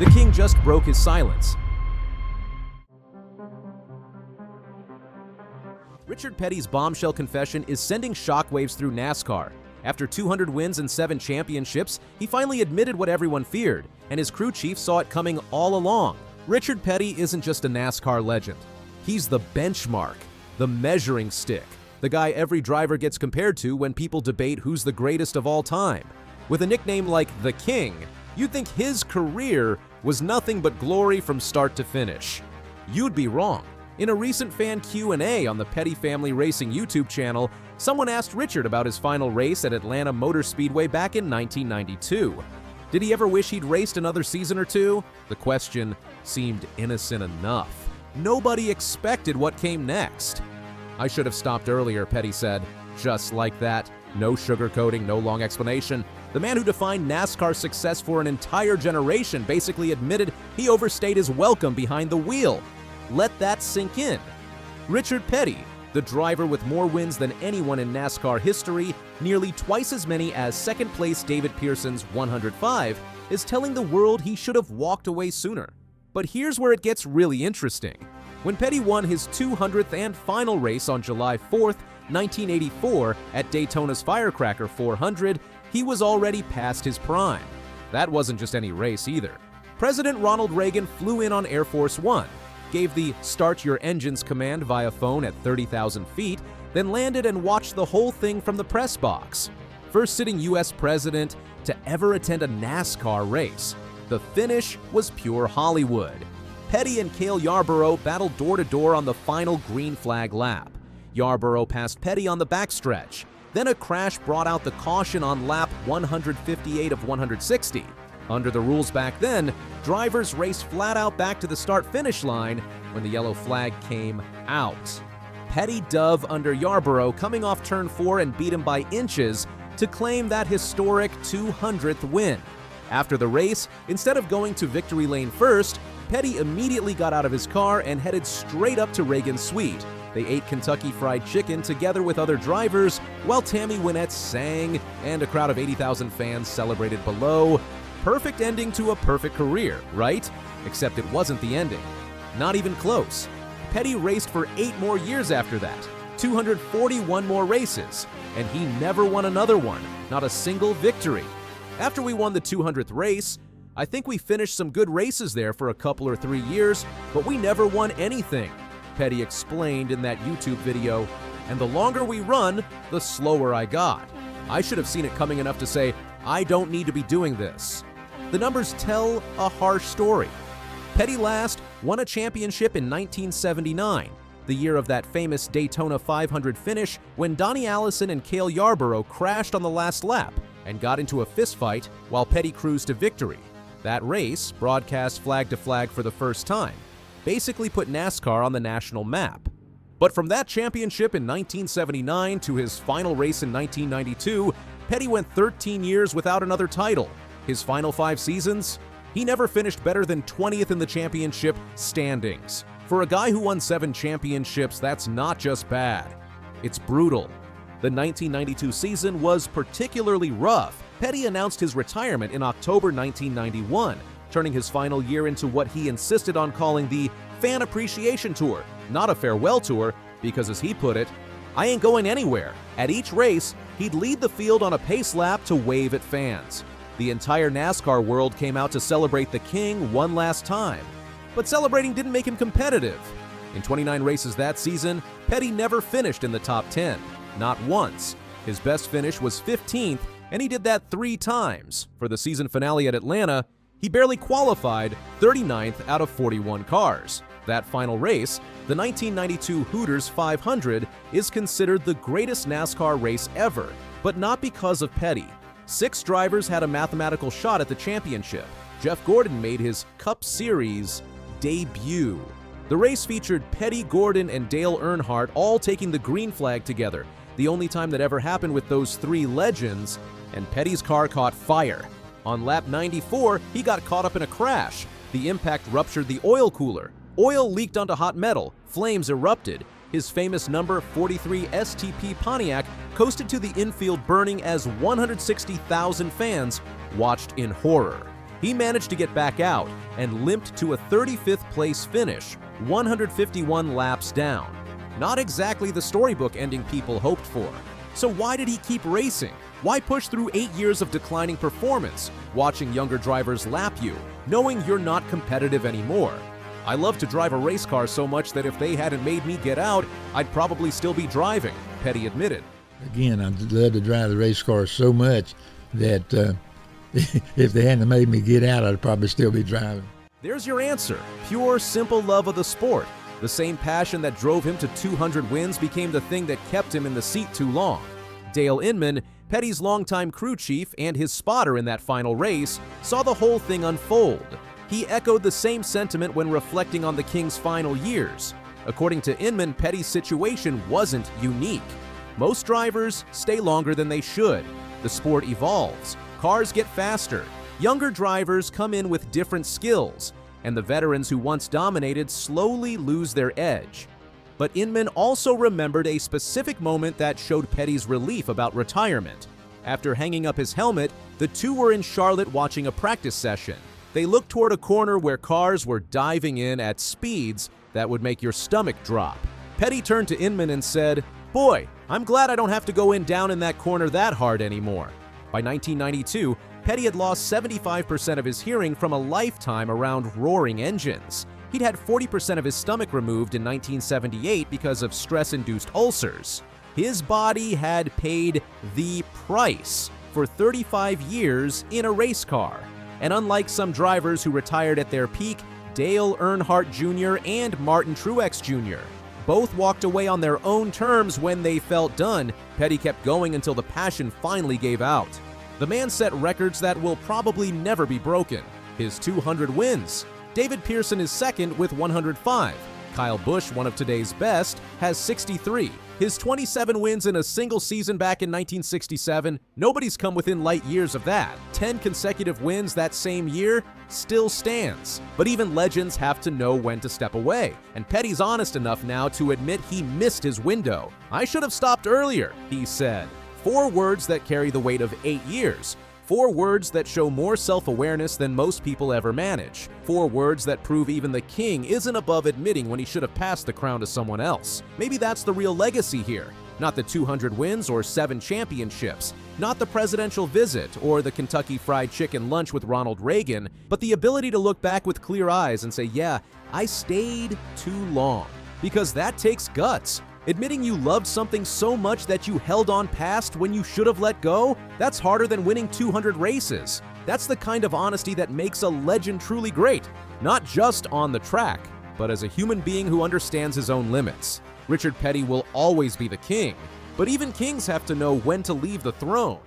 The king just broke his silence. Richard Petty's bombshell confession is sending shockwaves through NASCAR. After 200 wins and 7 championships, he finally admitted what everyone feared, and his crew chief saw it coming all along. Richard Petty isn't just a NASCAR legend. He's the benchmark, the measuring stick, the guy every driver gets compared to when people debate who's the greatest of all time. With a nickname like The King, you'd think his career was nothing but glory from start to finish. You'd be wrong. In a recent fan Q&A on the Petty Family Racing YouTube channel, someone asked Richard about his final race at Atlanta Motor Speedway back in 1992. Did he ever wish he'd raced another season or two? The question seemed innocent enough. Nobody expected what came next. "I should have stopped earlier," Petty said. Just like that. No sugarcoating, no long explanation. The man who defined NASCAR success for an entire generation basically admitted he overstayed his welcome behind the wheel. Let that sink in. Richard Petty, the driver with more wins than anyone in NASCAR history, nearly twice as many as second-place David Pearson's 105, is telling the world he should have walked away sooner. But here's where it gets really interesting. When Petty won his 200th and final race on July 4th, 1984 at Daytona's Firecracker 400, he was already past his prime. That wasn't just any race either. President Ronald Reagan flew in on Air Force One, gave the "start your engines" command via phone at 30,000 feet, then landed and watched the whole thing from the press box. First sitting U.S. president to ever attend a NASCAR race. The finish was pure Hollywood. Petty and Cale Yarborough battled door-to-door on the final green flag lap. Yarborough passed Petty on the backstretch. Then a crash brought out the caution on lap 158 of 160. Under the rules back then, drivers raced flat out back to the start-finish line when the yellow flag came out. Petty dove under Yarborough coming off turn 4 and beat him by inches to claim that historic 200th win. After the race, instead of going to victory lane first, Petty immediately got out of his car and headed straight up to Reagan's suite. They ate Kentucky Fried Chicken together with other drivers while Tammy Wynette sang and a crowd of 80,000 fans celebrated below. Perfect ending to a perfect career, right? Except it wasn't the ending. Not even close. Petty raced for 8 more years after that, 241 more races, and he never won another one, not a single victory. After we won the 200th race, I think we finished some good races there for a couple or 3 years, but we never won anything, Petty explained in that YouTube video, and the longer we run, the slower I got. I should have seen it coming enough to say, I don't need to be doing this. The numbers tell a harsh story. Petty last won a championship in 1979, the year of that famous Daytona 500 finish when Donnie Allison and Cale Yarborough crashed on the last lap and got into a fistfight while Petty cruised to victory. That race, broadcast flag to flag for the first time, basically put NASCAR on the national map. But from that championship in 1979 to his final race in 1992, Petty went 13 years without another title. His final 5 seasons, he never finished better than 20th in the championship standings. For a guy who won 7 championships, that's not just bad. It's brutal. The 1992 season was particularly rough. Petty announced his retirement in October 1991, turning his final year into what he insisted on calling the Fan Appreciation Tour, not a farewell tour, because as he put it, I ain't going anywhere. At each race, he'd lead the field on a pace lap to wave at fans. The entire NASCAR world came out to celebrate the King one last time. But celebrating didn't make him competitive. In 29 races that season, Petty never finished in the top 10. Not once. His best finish was 15th, and he did that 3 times. For the season finale at Atlanta, he barely qualified 39th out of 41 cars. That final race, the 1992 Hooters 500, is considered the greatest NASCAR race ever, but not because of Petty. 6 drivers had a mathematical shot at the championship. Jeff Gordon made his Cup Series debut. The race featured Petty, Gordon, and Dale Earnhardt all taking the green flag together, the only time that ever happened with those 3 legends, and Petty's car caught fire. On lap 94, he got caught up in a crash. The impact ruptured the oil cooler. Oil leaked onto hot metal. Flames erupted. His famous number 43 STP Pontiac coasted to the infield burning as 160,000 fans watched in horror. He managed to get back out and limped to a 35th place finish, 151 laps down. Not exactly the storybook ending people hoped for. So why did he keep racing? Why push through 8 years of declining performance, watching younger drivers lap you, knowing you're not competitive anymore? I love to drive a race car so much that if they hadn't made me get out, I'd probably still be driving, Petty admitted. Again, I love to drive the race car so much that if they hadn't made me get out, I'd probably still be driving. There's your answer. Pure, simple love of the sport. The same passion that drove him to 200 wins became the thing that kept him in the seat too long. Dale Inman, Petty's longtime crew chief and his spotter in that final race, saw the whole thing unfold. He echoed the same sentiment when reflecting on the King's final years. According to Inman, Petty's situation wasn't unique. Most drivers stay longer than they should. The sport evolves. Cars get faster. Younger drivers come in with different skills, and the veterans who once dominated slowly lose their edge. But Inman also remembered a specific moment that showed Petty's relief about retirement. After hanging up his helmet, the two were in Charlotte watching a practice session. They looked toward a corner where cars were diving in at speeds that would make your stomach drop. Petty turned to Inman and said, "Boy, I'm glad I don't have to go down in that corner that hard anymore." By 1992, Petty had lost 75% of his hearing from a lifetime around roaring engines. He'd had 40% of his stomach removed in 1978 because of stress-induced ulcers. His body had paid the price for 35 years in a race car. And unlike some drivers who retired at their peak, Dale Earnhardt Jr. and Martin Truex Jr. both walked away on their own terms when they felt done. Petty kept going until the passion finally gave out. The man set records that will probably never be broken. His 200 wins. David Pearson is second with 105. Kyle Busch, one of today's best, has 63. His 27 wins in a single season back in 1967, nobody's come within light years of that. 10 consecutive wins that same year still stands. But even legends have to know when to step away, and Petty's honest enough now to admit he missed his window. "I should have stopped earlier," he said. 4 words that carry the weight of 8 years. 4 words that show more self-awareness than most people ever manage. 4 words that prove even the king isn't above admitting when he should have passed the crown to someone else. Maybe that's the real legacy here. Not the 200 wins or 7 championships. Not the presidential visit or the Kentucky Fried Chicken lunch with Ronald Reagan, but the ability to look back with clear eyes and say, yeah, I stayed too long. Because that takes guts. Admitting you loved something so much that you held on past when you should have let go, that's harder than winning 200 races. That's the kind of honesty that makes a legend truly great, not just on the track, but as a human being who understands his own limits. Richard Petty will always be the king, but even kings have to know when to leave the throne.